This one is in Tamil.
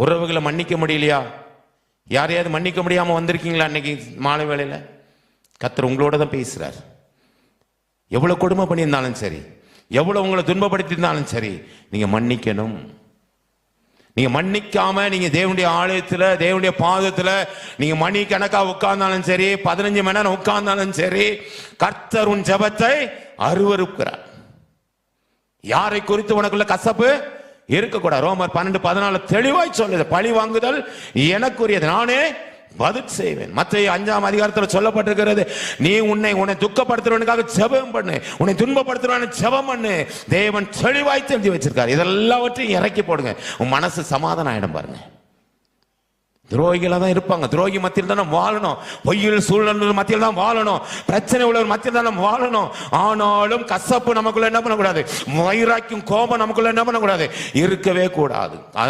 உறவுகளை மன்னிக்க முடியலையா? யாரையாவது மன்னிக்க முடியாம வந்திருக்கீங்களா? அன்னைக்கு மாலை வேளையில கர்த்தர் உங்களோட தான் பேசுறார். எவ்வளவு கொடுமை பண்ணியிருந்தாலும் சரி, எவ்வளவு உங்களை துன்பப்படுத்தி இருந்தாலும் சரி, நீங்க மன்னிக்கணும். நீங்க மன்னிக்காம நீங்க தேவனுடைய ஆலயத்துல, தேவனுடைய பாதத்துல நீங்க மணி கணக்கா உட்கார்ந்தாலும் சரி, 15 மணி நேரம் உட்கார்ந்தாலும் சரி, கர்த்தர் உன் ஜெபத்தை அருவருக்கிறார். யாரை குறித்து உனக்குள்ள கசப்பு இருக்கக்கூடாது. ரோமர் 12:14 தெளிவாய் சொல்லுது, பழி வாங்குதல் எனக்குரியது, நானே பதில் செய்வேன். மத்தேயு 5ஆம் அதிகாரத்தில் சொல்லப்பட்டிருக்கிறது, நீ உன்னை துக்கப்படுத்துறவனுக்காக ஜெபம் பண்ணு, உன்னை துன்பப்படுத்துறவனுக்கு ஜெபம் பண்ணு. தேவன் தெளிவாய் தெரிஞ்சு வச்சிருக்காரு. இதெல்லாவற்றையும் இறக்கி போடுங்க, உன் மனசு சமாதானம் ஆயிடும். பாருங்க, துரோகிகளா தான் இருப்பாங்க. துரோகி மத்தியில் தான் நம்ம வாழணும். பொய்யில் சூழ்நிலை மத்தியில் தான் வாழணும். பிரச்சனை உள்ளவர் மத்தியில் தான் நம்ம வாழணும். ஆனாலும் கசப்பு நமக்குள்ள என்ன பண்ணக்கூடாது, வைராக்கியம் கோபம் நமக்குள்ள என்ன பண்ணக்கூடாது, இருக்கவே கூடாது. அதனால